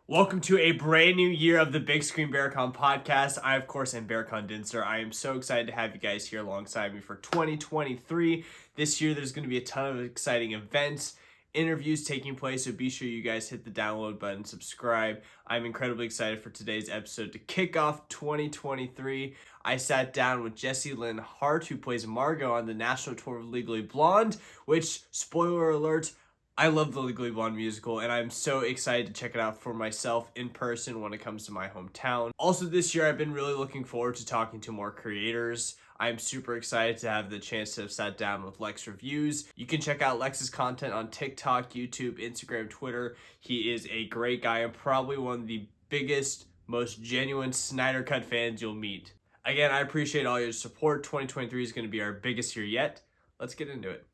Welcome to a brand new year of the Big Screen Berkan podcast. I, of course, am Berkan Dincer. I am so excited to have you guys here alongside me for 2023. This year, there's going to be a ton of exciting events, interviews taking place, so be sure you guys hit the download button, subscribe. I'm incredibly excited for today's episode to kick off 2023. I sat down with Jesse Lynn Harte, who plays Margot on the national tour of Legally Blonde, which, spoiler alert, I love the Legally Blonde musical, and I'm so excited to check it out for myself in person when it comes to my hometown. Also, this year, I've been really looking forward to talking to more creators. I'm super excited to have the chance to have sat down with Lex Reviews. You can check out Lex's content on TikTok, YouTube, Instagram, Twitter. He is a great guy and probably one of the biggest, most genuine Snyder Cut fans you'll meet. Again, I appreciate all your support. 2023 is going to be our biggest year yet. Let's get into it.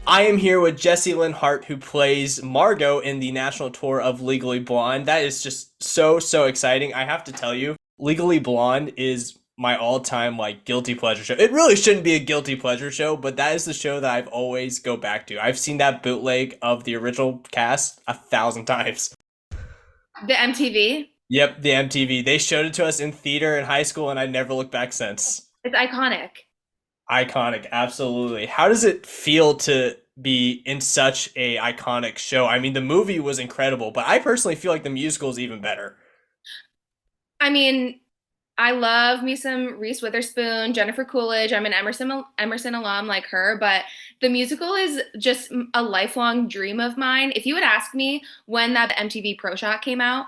I am here with Jesse Lynn Harte, who plays Margot in the national tour of Legally Blonde. That is just so exciting. I have to tell you, Legally Blonde is my all-time guilty pleasure show. It really shouldn't be a guilty pleasure show, but that is the show that I've always go back to. I've seen that bootleg of the original cast 1,000 times. The MTV? Yep, the MTV. They showed it to us in theater in high school, and I never looked back since. It's iconic. Iconic, absolutely. How does it feel to be in such a iconic show? I mean, the movie was incredible, but I personally feel like the musical is even better. I mean, I love me some Reese Witherspoon, Jennifer Coolidge. I'm an Emerson alum like her, but the musical is just a lifelong dream of mine. If you would ask me when that MTV Pro Shot came out,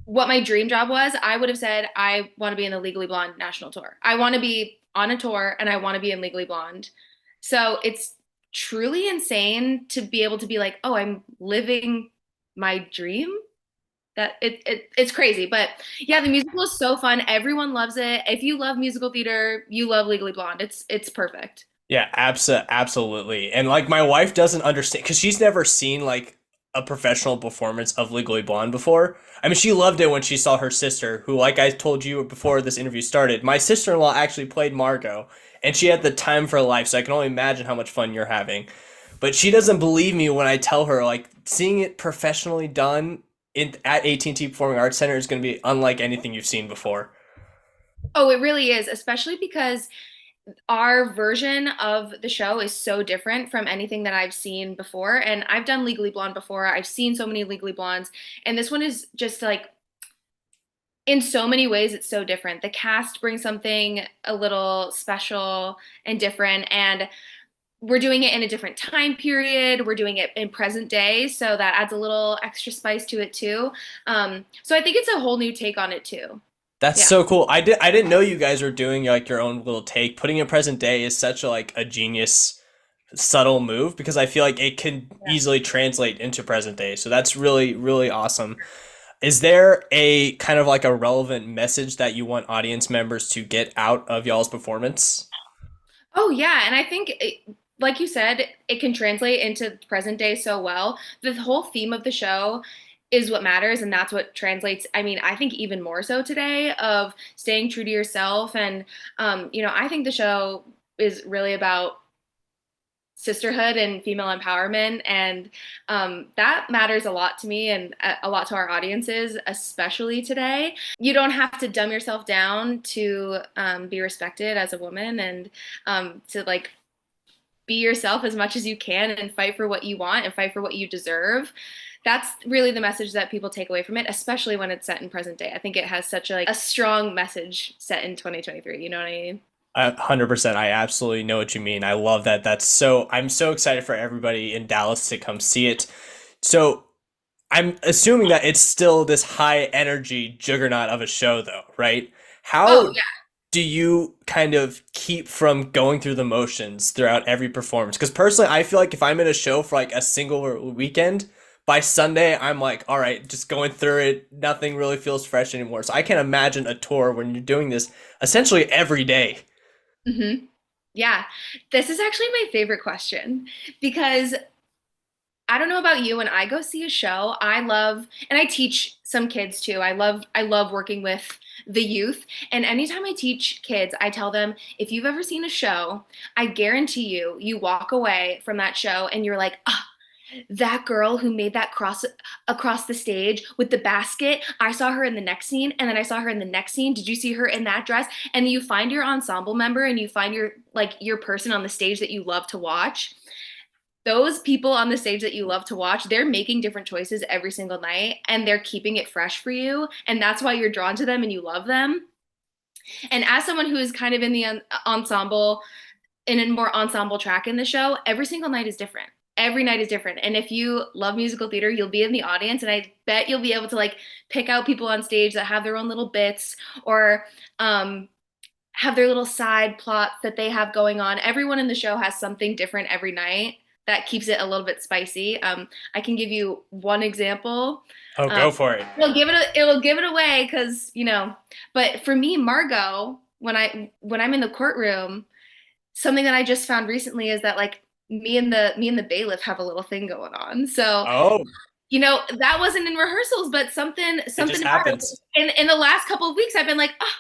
what my dream job was, I would have said I want to be in the Legally Blonde national tour. I want to be on a tour and I want to be in Legally Blonde. So it's truly insane to be able to be like, oh, I'm living my dream. It's crazy. But yeah, the musical is so fun. Everyone loves it. If you love musical theater, you love Legally Blonde. It's perfect. Yeah, absolutely. And my wife doesn't understand because she's never seen a professional performance of Legally Blonde before. I mean, she loved it when she saw her sister, who, like I told you before this interview started, my sister-in-law actually played Margot, and she had the time for her life, so I can only imagine how much fun you're having. But she doesn't believe me when I tell her, seeing it professionally done at AT&T Performing Arts Center is going to be unlike anything you've seen before. Oh, it really is, especially because our version of the show is so different from anything that I've seen before. And I've done Legally Blonde before. I've seen so many Legally Blondes. And this one is just in so many ways, it's so different. The cast brings something a little special and different. And we're doing it in a different time period. We're doing it in present day. So that adds a little extra spice to it too. So I think it's a whole new take on it too. That's Yeah. so cool. I didn't know you guys were doing your own little take. Putting in present day is such a genius subtle move because I feel like it can easily translate into present day. So that's really awesome. Is there a kind of a relevant message that you want audience members to get out of y'all's performance? Oh yeah, and I think like you said, it can translate into present day so well. The whole theme of the show is what matters, and that's what translates. I mean, I think even more so today of staying true to yourself, and I think the show is really about sisterhood and female empowerment, and that matters a lot to me and a lot to our audiences, especially today. You don't have to dumb yourself down to be respected as a woman, and to be yourself as much as you can and fight for what you want and fight for what you deserve. That's really the message that people take away from it, especially when it's set in present day. I think it has such a strong message set in 2023. You know what I mean? 100%. I absolutely know what you mean. I love that. I'm so excited for everybody in Dallas to come see it. So I'm assuming that it's still this high energy juggernaut of a show though, right? Oh How yeah. do you kind of keep from going through the motions throughout every performance? Because personally, I feel like if I'm in a show for a single weekend, by Sunday, I'm all right, just going through it. Nothing really feels fresh anymore. So I can't imagine a tour when you're doing this essentially every day. Yeah, this is actually my favorite question because I don't know about you, when I go see a show, I love, and I teach some kids too. I love working with the youth. And anytime I teach kids, I tell them, if you've ever seen a show, I guarantee you, you walk away from that show and you're like, ah, that girl who made that cross across the stage with the basket, I saw her in the next scene, and then I saw her in the next scene. Did you see her in that dress? And you find your ensemble member and you find your person on the stage that you love to watch. Those people on the stage that you love to watch, they're making different choices every single night and they're keeping it fresh for you. And that's why you're drawn to them and you love them. And as someone who is kind of in the ensemble, in a more ensemble track in the show, every single night is different. Every night is different. And if you love musical theater, you'll be in the audience and I bet you'll be able to like pick out people on stage that have their own little bits or have their little side plots that they have going on. Everyone in the show has something different every night that keeps it a little bit spicy. I can give you one example. Oh, Um, go for it. it'll give it away because you know. But for me, Margot, when I'm in the courtroom, something that I just found recently is that like me and the bailiff have a little thing going on. So Oh, you know that wasn't in rehearsals, but it just something about it. happens. In the last couple of weeks, I've been like, oh,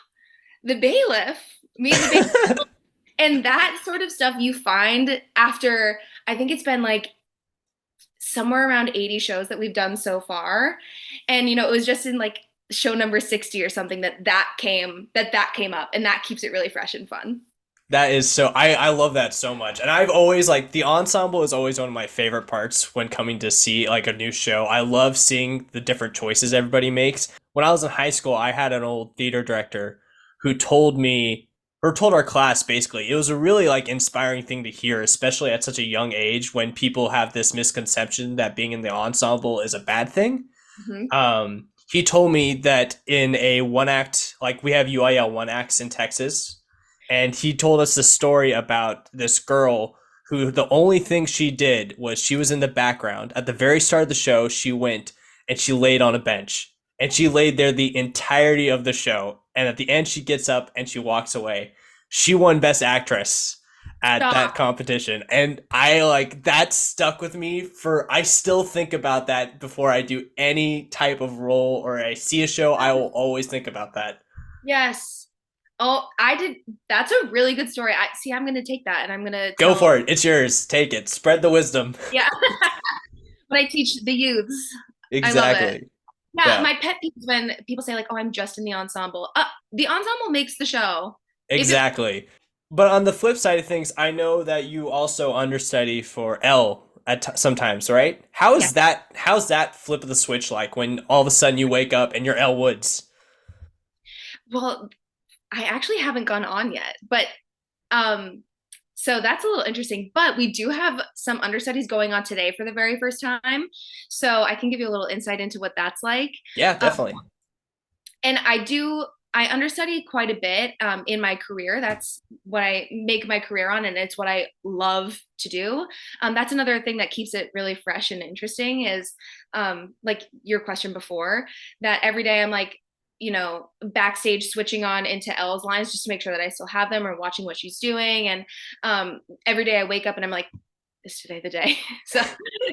the bailiff, me and the bailiff, and that sort of stuff you find after. I think it's been like somewhere around 80 shows that we've done so far, and you know it was just in like show number 60 or something that came up, and that keeps it really fresh and fun. That is so I love that so much. And I've always like the ensemble is always one of my favorite parts when coming to see like a new show. I love seeing the different choices everybody makes. When I was in high school, I had an old theater director who told me or told our class basically. It was a really like inspiring thing to hear, especially at such a young age when people have this misconception that being in the ensemble is a bad thing. Mhm. He told me that in a one act, like we have UIL one acts in Texas, and he told us the story about this girl who the only thing she did was she was in the background. At the very start of the show, she went and she laid on a bench and she laid there the entirety of the show. And at the end, she gets up and she walks away. She won Best Actress at that Stop. competition. And I like that stuck with me for I still think about that before I do any type of role or I see a show, I will always think about that. Yes. Oh, I did. That's a really good story. I see. I'm gonna take that and I'm gonna Go tell. for it. It's yours. Take it. Spread the wisdom. Yeah, but I teach the youths. I love it. Exactly. Yeah, Yeah. my pet peeve is when people say like, "Oh, I'm just in the ensemble." The ensemble makes the show. If it, Exactly. But on the flip side of things, I know that you also understudy for L at sometimes, right? How yeah. is that? How's that flip of the switch like when all of a sudden you wake up and you're Elle Woods? Well, I actually haven't gone on yet, but um, so that's a little interesting. But we do have some understudies going on today for the very first time, so I can give you a little insight into what that's like. Yeah, Um, definitely. and I understudy quite a bit in my career. That's what I make my career on, and it's what I love to do. That's another thing that keeps it really fresh and interesting is like your question before, that every day I'm like, you know, backstage switching on into Elle's lines just to make sure that I still have them or watching what she's doing. And every day I wake up and I'm like, is today the day? So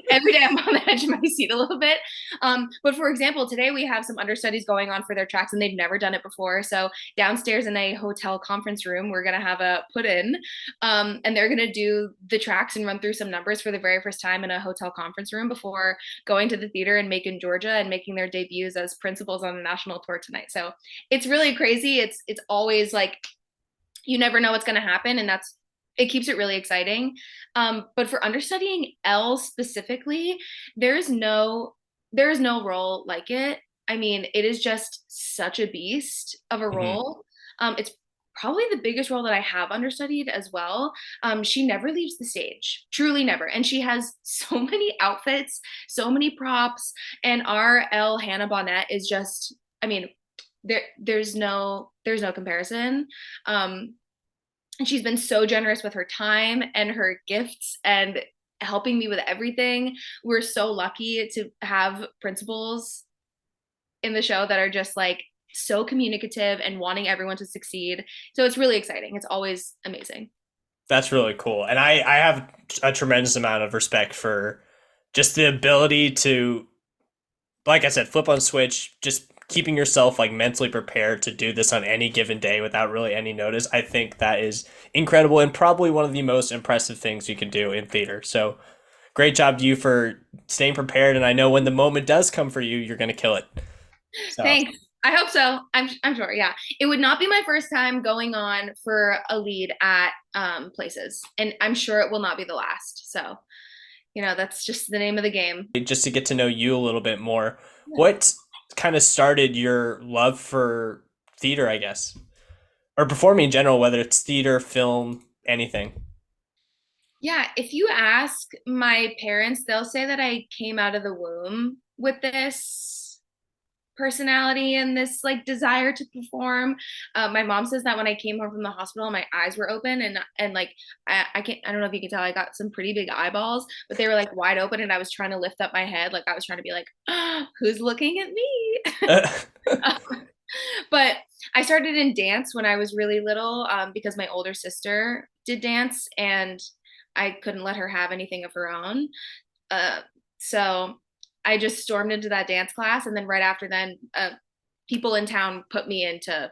every day I'm on the edge of my seat a little bit. But for example, today we have some understudies going on for their tracks and they've never done it before. So downstairs in a hotel conference room, we're going to have a put in and they're going to do the tracks and run through some numbers for the very first time in a hotel conference room before going to the theater in Macon, Georgia and making their debuts as principals on the national tour tonight. So it's really crazy. It's always like, you never know what's going to happen. And that's it keeps it really exciting. But for understudying L specifically, there's no there's no role like it. I mean, it is just such a beast of a Hmm. role. It's probably the biggest role that I have understudied as well. She never leaves the stage, truly never. And she has so many outfits, so many props, and our L Hannah Bonnet is just, I mean, there's no comparison. Um, and she's been so generous with her time and her gifts and helping me with everything. We're so lucky to have principals in the show that are just like so communicative and wanting everyone to succeed. So it's really exciting. It's always amazing. That's really cool. And I have a tremendous amount of respect for just the ability to, like I said, flip on switch, just keeping yourself like mentally prepared to do this on any given day without really any notice. I think that is incredible and probably one of the most impressive things you can do in theater. So great job to you for staying prepared. And I know when the moment does come for you, you're going to kill it. So Thanks. I hope so. I'm sure. Yeah. It would not be my first time going on for a lead at places, and I'm sure it will not be the last. So, that's just the name of the game. just to get to know you a little bit more, what kind of started your love for theater, I guess, or performing in general, whether it's theater, film, anything? Yeah, if you ask my parents, they'll say that I came out of the womb with this personality and this like desire to perform. My mom says that when I came home from the hospital, my eyes were open and like I can't, I don't know if you can tell, I got some pretty big eyeballs, but they were like wide open, and I was trying to lift up my head, like I was trying to be like, oh, who's looking at me? But I started in dance when I was really little, because my older sister did dance, and I couldn't let her have anything of her own. Uh, so I just stormed into that dance class, and then right after then, people in town put me into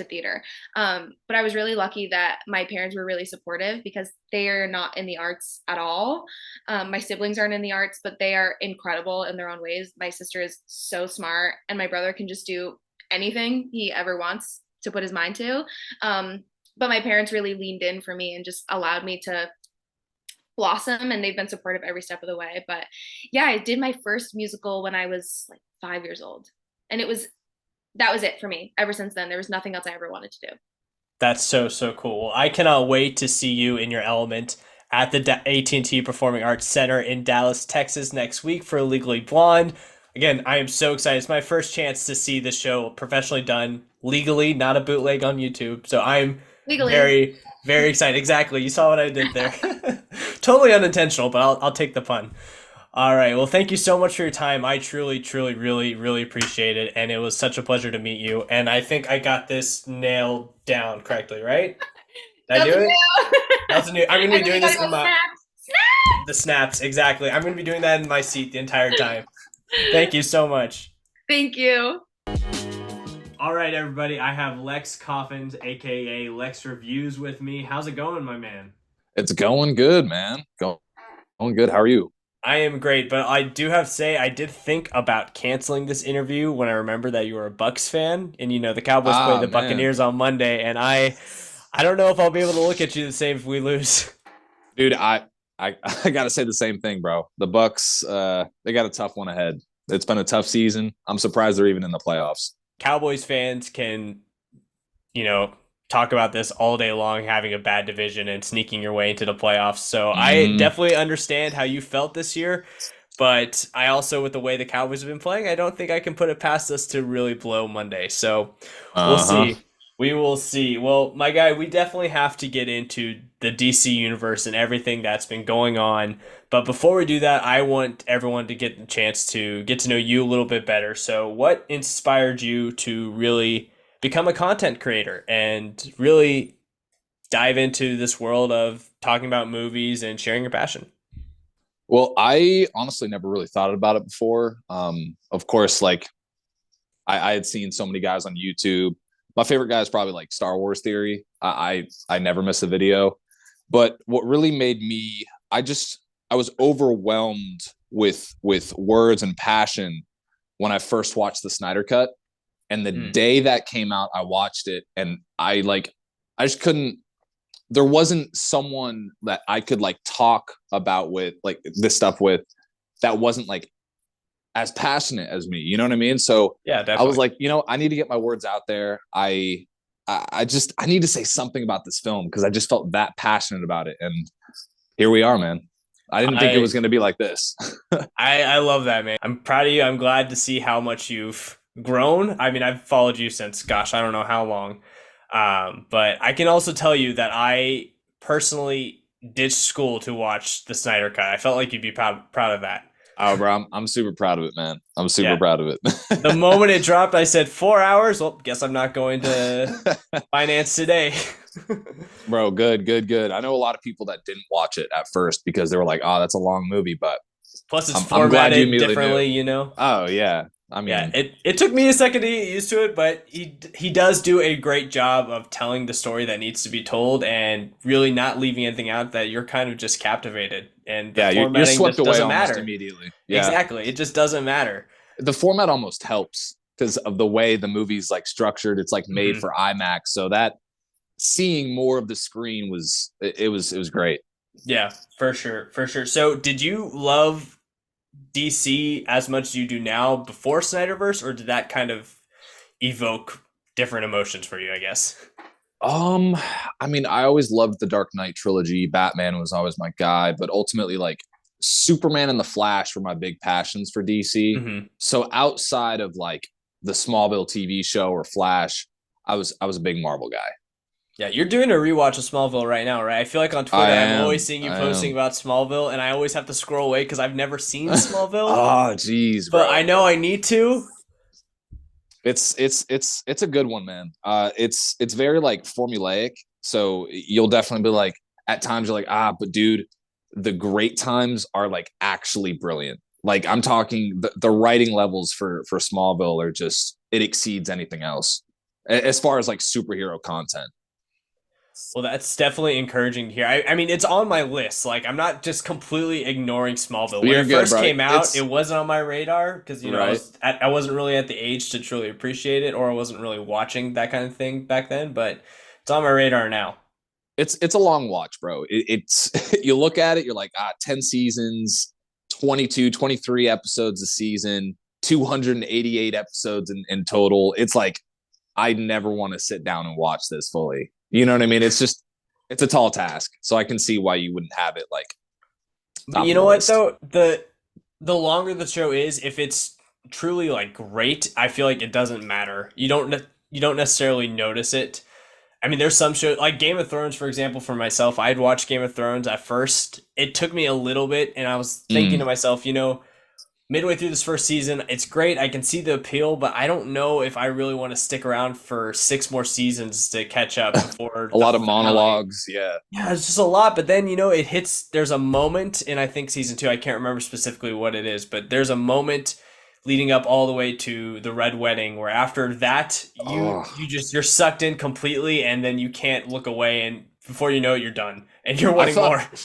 theater. But I was really lucky that my parents were really supportive because they are not in the arts at all. My siblings aren't in the arts, but they are incredible in their own ways. My sister is so smart, and my brother can just do anything he ever wants to put his mind to. But my parents really leaned in for me and just allowed me to blossom, and they've been supportive every step of the way. But yeah, I did my first musical when I was like 5 years old, and that was it for me. Ever since then, there was nothing else I ever wanted to do. That's so so cool. Well, I cannot wait to see you in your element at the AT&T Performing Arts Center in Dallas, Texas next week for Legally Blonde. Again, I am so excited. It's my first chance to see the show professionally done legally, not a bootleg on YouTube. So I'm Legally. very very excited. Exactly. You saw what I did there. Totally unintentional, but I'll take the pun. All right. Well, thank you so much for your time. I truly, truly, really, really appreciate it. And it was such a pleasure to meet you. And I think I got this nailed down correctly, right? Did I do Nothing it? new. Nothing new. I'm going to And be then you doing gotta this go in my snap. the snaps. Exactly. I'm going to be doing that in my seat the entire time. Thank you so much. Thank you. All right, everybody. I have Lex Coffins, A.K.A. Lex Reviews with me. How's it going, my man? It's going good, man. Going good. How are you? I am great, but I do have to say I did think about canceling this interview when I remember that you were a Bucks fan, and the Cowboys play Ah, the man. Buccaneers on Monday, and I don't know if I'll be able to look at you the same if we lose. Dude, I gotta say the same thing, bro. The Bucks, they got a tough one ahead. It's been a tough season. I'm surprised they're even in the playoffs. Cowboys fans can, you know, talk about this all day long, having a bad division and sneaking your way into the playoffs. So I Mm-hmm. definitely understand how you felt this year. But I also, with the way the Cowboys have been playing, I don't think I can put it past us to really blow Monday. So we'll Uh-huh. see. We will see. Well, my guy, we definitely have to get into the DC universe and everything that's been going on. But before we do that, I want everyone to get the chance to get to know you a little bit better. So, what inspired you to really become a content creator and really dive into this world of talking about movies and sharing your passion? Well, I honestly never really thought about it before. Of course, like I had seen so many guys on YouTube. My favorite guy is probably like Star Wars Theory. I never miss a video. But what really made me, I was overwhelmed with words and passion when I first watched the Snyder Cut. And the Mm. day that came out, I watched it, and I just couldn't. There wasn't someone that I could like talk about with like this stuff with that wasn't like as passionate as me. You know what I mean? So Yeah, I was definitely. like, I need to get my words out there. I need to say something about this film because I just felt that passionate about it, and here we are, man. I didn't think it I was going to be like this. I love that, man. I'm proud of you. I'm glad to see how much you've grown. I mean, I've followed you since, gosh, I don't know how long. But I can also tell you that I personally ditched school to watch the Snyder Cut. I felt like you'd be proud of that. Oh, bro, I'm super proud of it, man. I'm super Yeah. proud of The it. moment it dropped, I said 4 hours. Well, guess I'm not going to finance today. Bro, good, good, good. I know a lot of people that didn't watch it at first because they were like, "Oh, that's a long movie," but Plus, it's I'm glad you formatted immediately differently, knew. you know? Oh yeah, I Yeah, mean, it took me a second to get used to it, but he does do a great job of telling the story that needs to be told and really not leaving anything out that you're kind of just captivated. And the yeah, you're formatting swept just away doesn't almost matter. immediately. Yeah, Exactly. It just doesn't matter. the format almost helps because of the way the movie's like structured. It's like made Hmm. for IMAX, so that seeing more of the screen was great. Yeah, for sure. For sure. So, did you love DC as much as you do now before Snyderverse, or did that kind of evoke different emotions for you, I guess? Um, I mean, I always loved the Dark Knight trilogy. Batman was always my guy, but ultimately, like Superman and the Flash were my big passions for DC. Hmm. So outside of like the Smallville TV show or Flash, I was a big Marvel guy. Yeah, you're doing a rewatch of Smallville right now, right? I feel like on I Twitter, I'm always am. seeing you I posting am. about Smallville, and I always have to scroll away because I've never seen Smallville, Oh, geez, but I bro. know I need to. It's a good one, man. It's very like formulaic. So you'll definitely be like, at times you're like, but dude, the great times are like actually brilliant. Like I'm talking the writing levels for Smallville are just it exceeds anything else as far as like superhero content. Well, that's definitely encouraging to hear. I mean, it's on my list. Like, I'm not just completely ignoring Smallville. But When you're it good, first bro. came out, it It's wasn't on my radar because right. I wasn't really at the age to truly appreciate it, or I wasn't really watching that kind of thing back then. But it's on my radar now. It's a long watch, bro. It's you look at it, you're like, 10 seasons, 22, 23 episodes a season, 288 episodes in total. It's like I never want to sit down and watch this fully. You know what I mean? It's just it's a tall task. So I can see why you wouldn't have it like But top you of the know what list. though? The longer the show is, if it's truly like great, I feel like it doesn't matter. You don't necessarily notice it. I mean, there's some shows like Game of Thrones, for example. For myself, I'd watched Game of Thrones at first. It took me a little bit, and I was thinking to Mm. myself, midway through this first season, it's great. I can see the appeal, but I don't know if I really want to stick around for six more seasons to catch up before A the lot of finale. monologues. Yeah. Yeah, it's just a lot, but then it hits. There's a moment, and I think season two. I can't remember specifically what it is, but there's a moment leading up all the way to the red wedding, where after that, Oh, you're sucked in completely, and then you can't look away, and before you know it, you're done, and you're I wanting thought more.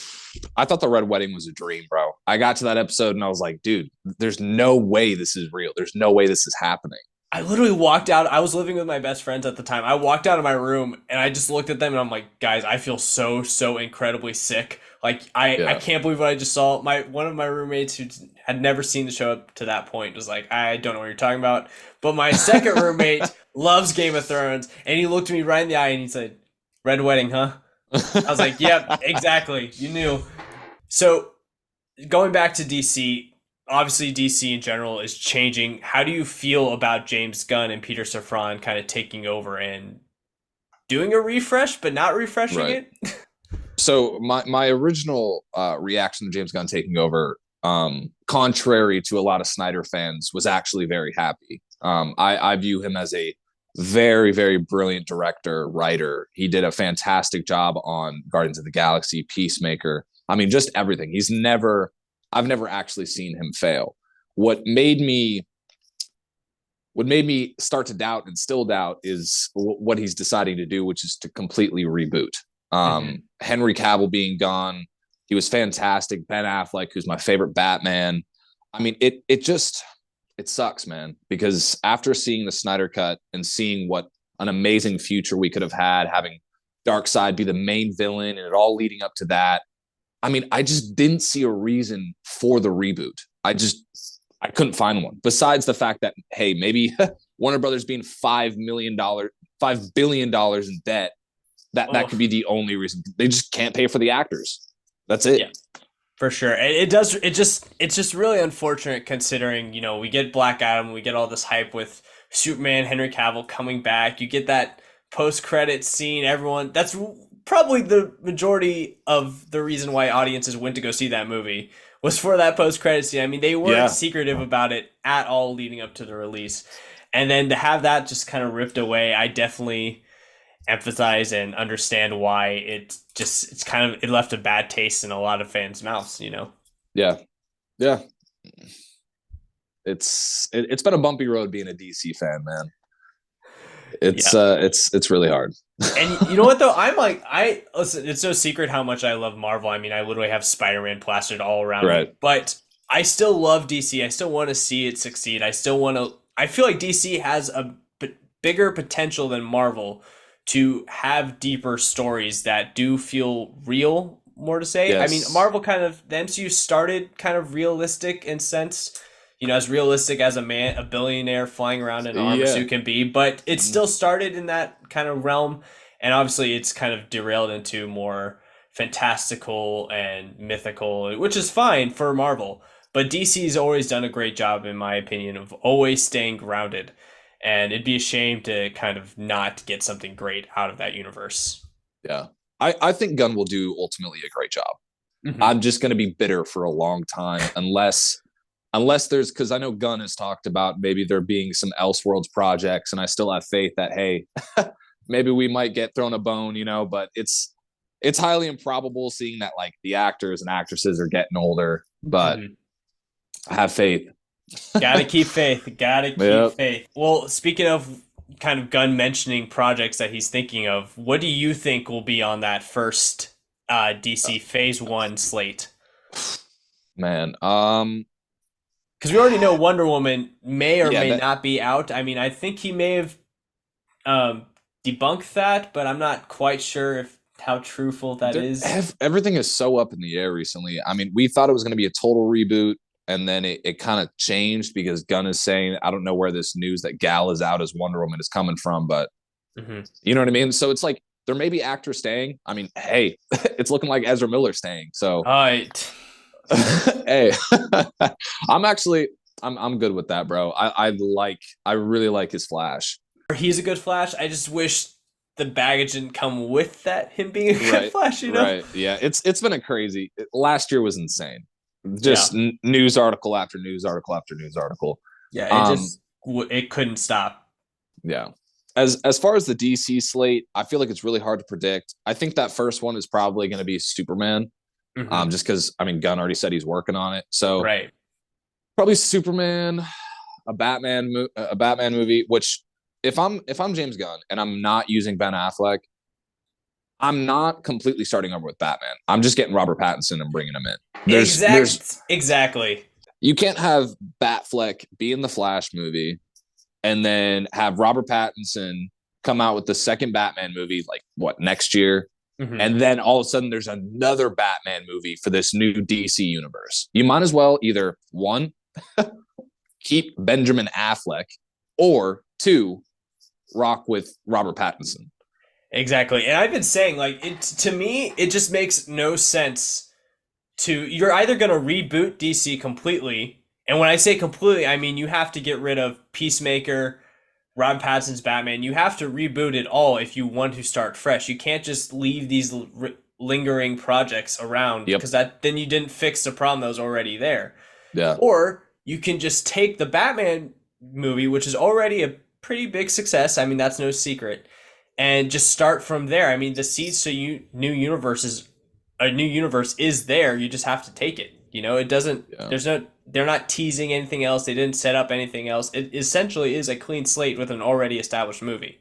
I thought the red wedding was a dream, bro. I got to that episode and I was like, dude, there's no way this is real. There's no way this is happening. I literally walked out. I was living with my best friends at the time. I walked out of my room and I just looked at them and I'm like, guys, I feel so incredibly sick. Like I Yeah. can't believe what I just saw. My one of my roommates who had never seen the show up to that point was like, I don't know what you're talking about. But my second roommate loves Game of Thrones and he looked me right in the eye and he said, "Red Wedding, huh?" I was like, "Yep, exactly. You knew." So going back to DC, obviously DC in general is changing. How do you feel about James Gunn and Peter Safran kind of taking over and doing a refresh, but not refreshing Right. it? So my original reaction to James Gunn taking over, contrary to a lot of Snyder fans, was actually very happy. I view him as a very brilliant director, writer. He did a fantastic job on Guardians of the Galaxy, Peacemaker. I mean, just everything. I've never actually seen him fail. What made me what made me start to doubt and still doubt is what he's deciding to do, which is to completely reboot. Mm-hmm. Henry Cavill being gone, he was fantastic. Ben Affleck, who's my favorite Batman. I mean, it sucks, man, because after seeing the Snyder Cut and seeing what an amazing future we could have had, having Darkseid be the main villain and it all leading up to that, I mean, I just didn't see a reason for the reboot. I couldn't find one. Besides the fact that, hey, maybe Warner Brothers being $5 billion in debt, that Oh, could be the only reason. They just can't pay for the actors. That's it. yeah, for sure. It does. It's just really unfortunate considering we get Black Adam, we get all this hype with Superman, Henry Cavill coming back. You get that post credit scene. Everyone. That's probably the majority of the reason why audiences went to go see that movie was for that post credit scene. I mean, they weren't Yeah. secretive about it at all leading up to the release, and then to have that just kind of ripped away, I definitely empathize and understand why it left a bad taste in a lot of fans' mouths. Yeah. Yeah. it's been a bumpy road being a DC fan, man. Yeah. It's really hard. And you know what though? I listen, it's no secret how much I love Marvel. I mean, I literally have Spider-Man plastered all around me. Right. But I still love DC. I still want to see it succeed. I feel like DC has a bigger potential than Marvel to have deeper stories that do feel real, more to say. I mean, Yes. Marvel kind of the MCU started kind of realistic in sense, as realistic as a billionaire flying around in an armor Yeah. suit can be, but it still started in that kind of realm, and obviously it's kind of derailed into more fantastical and mythical, which is fine for Marvel. But DC's always done a great job, in my opinion, of always staying grounded, and it'd be a shame to kind of not get something great out of that universe. Yeah. I think Gunn will do ultimately a great job. Mm-hmm. I'm just going to be bitter for a long time unless there's, because I know Gunn has talked about maybe there being some Elseworlds projects, and I still have faith that, hey, maybe we might get thrown a bone, but it's highly improbable, seeing that like the actors and actresses are getting older, but I have faith. Gotta keep faith. Gotta keep Yep. faith. Well, speaking of kind of Gunn mentioning projects that he's thinking of, what do you think will be on that first DC Phase 1 slate? Man, Because we already know Wonder Woman may or yeah, may not be out. I mean, I think he may have debunked that, but I'm not quite sure if how truthful that is. everything is so up in the air recently. I mean, we thought it was going to be a total reboot, and then it kind of changed because Gunn is saying, I don't know where this news that Gal is out as Wonder Woman is coming from, but you know what I mean? So it's like there may be actors staying. I mean, hey, it's looking like Ezra Miller staying. So hey, I'm good with that, bro. I really like his Flash. He's a good Flash. I just wish the baggage didn't come with that, him being a good Flash, Right. Yeah. It's been a crazy. Last year was insane. Just news article after news article after news article. Yeah, it couldn't stop. Yeah. As far as the DC slate, I feel like it's really hard to predict. I think that first one is probably going to be Superman. Just because, I mean, Gunn already said he's working on it. So probably Superman, a Batman movie, which if I'm James Gunn and I'm not using Ben Affleck, I'm not completely starting over with Batman. I'm just getting Robert Pattinson and bringing him in. Exactly. You can't have Batfleck be in the Flash movie and then have Robert Pattinson come out with the second Batman movie, like what, next year? And then all of a sudden there's another Batman movie for this new DC universe. You might as well either one, keep Benjamin Affleck, or two, rock with Robert Pattinson. Exactly. And I've been saying, like, to me, it just makes no sense you're either going to reboot DC completely. And when I say completely, I mean, you have to get rid of Peacemaker, Rob Pattinson's Batman. You have to reboot it all if you want to start fresh. You can't just leave these lingering projects around because then you didn't fix the problem that was already there. Yeah. Or you can just take the Batman movie, which is already a pretty big success. I mean, that's no secret, and just start from there. I mean, the seeds to a new universe is there. You just have to take it. It doesn't. Yeah. They're not teasing anything else. They didn't set up anything else. It essentially is a clean slate with an already established movie.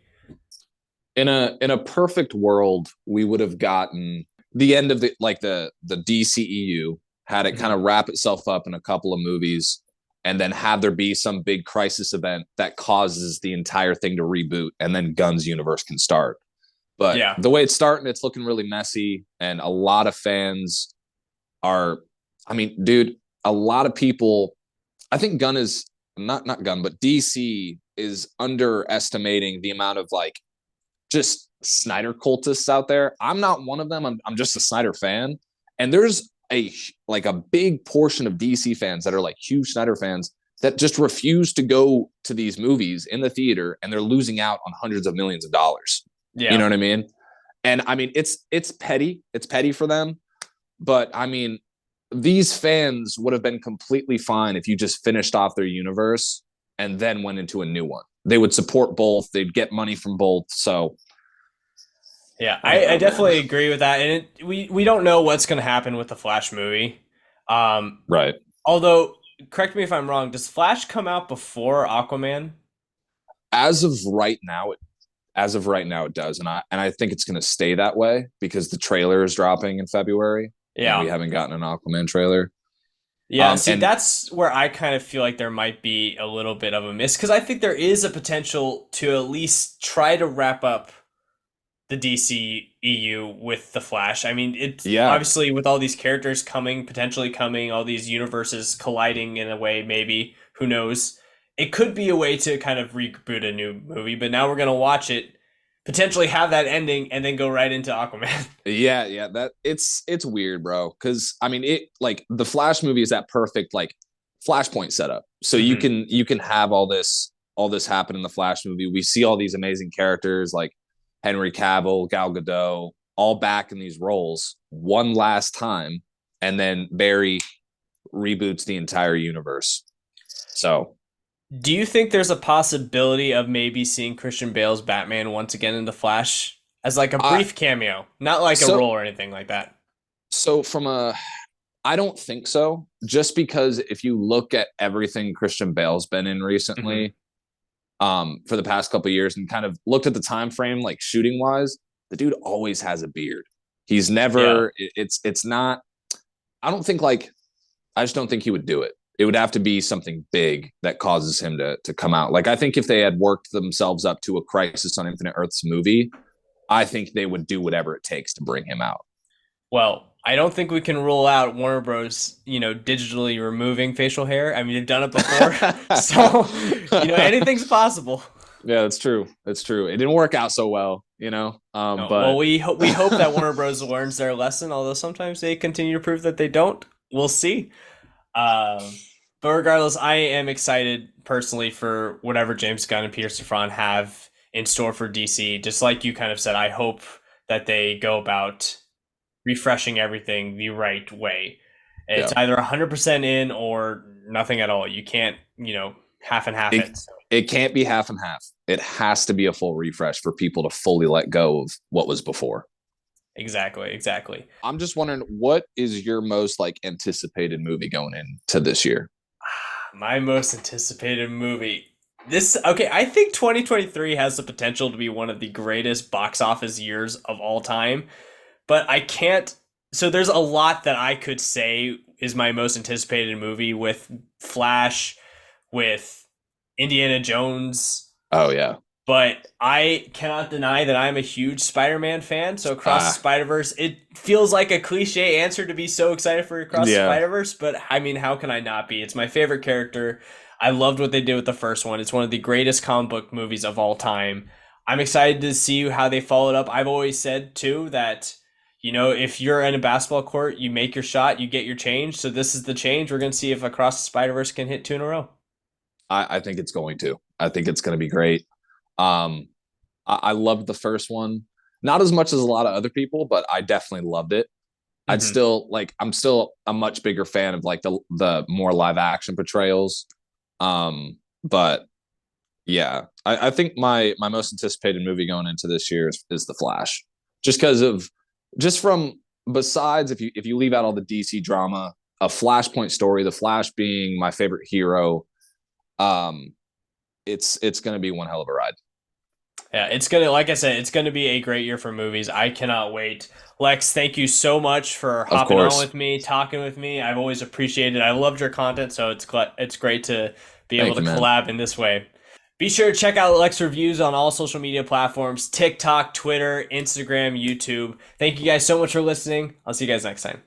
In a perfect world, we would have gotten the end of the DCEU, had it kind of wrap itself up in a couple of movies, and then have there be some big crisis event that causes the entire thing to reboot, and then Gunn's universe can start. But the way it's starting, it's looking really messy, and a lot of fans are, I mean, dude, a lot of people, I think Gunn is not Gunn, but DC is underestimating the amount of like just Snyder cultists out there. I'm not one of them. I'm just a Snyder fan. And there's a big portion of DC fans that are like huge Snyder fans that just refuse to go to these movies in the theater, and they're losing out on hundreds of millions of dollars. Yeah. You know what I mean? And I mean, it's petty. It's petty for them. But I mean, these fans would have been completely fine if you just finished off their universe and then went into a new one. They would support both. They'd get money from both. So, yeah, I definitely agree with that. And we don't know what's going to happen with the Flash movie. Right. Although correct me if I'm wrong, does Flash come out before Aquaman? As of right now, it does, and I think it's going to stay that way because the trailer is dropping in February, and we Yeah. haven't gotten an Aquaman trailer. Yeah, see, And that's where I kind of feel like there might be a little bit of a miss because I think there is a potential to at least try to wrap up the DC EU with the Flash. I mean, it's yeah, obviously with all these characters coming, potentially coming, all these universes colliding in a way, maybe, who knows? It could be a way to kind of reboot a new movie, but now we're going to watch it, potentially have that ending, and then go right into Aquaman. yeah, that it's weird, bro. Because I mean, it like the Flash movie is that perfect like Flashpoint setup, so Mhm. you can have all this happen in the Flash movie. We see all these amazing characters like Henry Cavill, Gal Gadot, all back in these roles one last time, and then Barry reboots the entire universe. So Do you think there's a possibility of maybe seeing Christian Bale's Batman once again in The Flash as like a I brief cameo, not like a so role or anything like that? so from a I don't think so. Just because if you look at everything Christian Bale's been in Hmm. recently, for the past couple of years, and kind of looked at the time frame, like shooting wise, the dude always has a beard. He's Yeah. never. It's not. I don't think like I just don't think he would do it. It would have to be something big that causes him to come out. Like I think if they had worked themselves up to a Crisis on Infinite Earths movie, I think they would do whatever it takes to bring him out. Well, I don't think we can rule out Warner Bros. Digitally removing facial hair. I mean, they've done it before, so anything's possible. Yeah, that's true. That's true. It didn't work out so well, No, well, but we hope that Warner Bros. Learns their lesson. Although sometimes they continue to prove that they don't. We'll see. But regardless, I am excited personally for whatever James Gunn and Peter Safran have in store for DC. Just like you kind of said, I hope that they go about refreshing everything the right way. It's yeah, either 100% in or nothing at all. You can't, half and half it it. So, it can't be half and half. It has to be a full refresh for people to fully let go of what was before. exactly, exactly. I'm just wondering, what is your most like anticipated movie going into this year? My most anticipated movie. Okay, I think 2023 has the potential to be one of the greatest box office years of all time, but I can't. So there's a lot that I could say is my most anticipated movie with Flash, with Indiana Jones, Oh yeah. but I cannot deny that I'm a huge Spider-Man fan. So Across the Ah, Spider-Verse, it feels like a cliche answer to be so excited for Across the yeah. Spider-Verse, but I mean, how can I not be? It's my favorite character. I loved what they did with the first one. It's one of the greatest comic book movies of all time. I'm excited to see how they followed up. I've always said too that if you're in a basketball court, you make your shot, you get your change. So this is the change. We're gonna see if Across the Spider-Verse can hit two in a row. I think it's going to. I think it's going to be great. Um, I loved the first one, not as much as a lot of other people, but I definitely loved it. Hmm. I'm still a much bigger fan of like the more live action portrayals. But yeah, I think my most anticipated movie going into this year is The Flash, just because of just from besides if you leave out all the DC drama, a Flashpoint story, the Flash being my favorite hero, um, it's going to be one hell of a ride. Yeah, it's gonna, like I said, it's gonna be a great year for movies. I cannot wait. Lex, thank you so much for Of hopping on course, with me, talking with me. I've always appreciated it. I loved your content, so it's great to be able thank to you, man. collab in this way. Be sure to check out Lex Reviews on all social media platforms: TikTok, Twitter, Instagram, YouTube. Thank you guys so much for listening. I'll see you guys next time.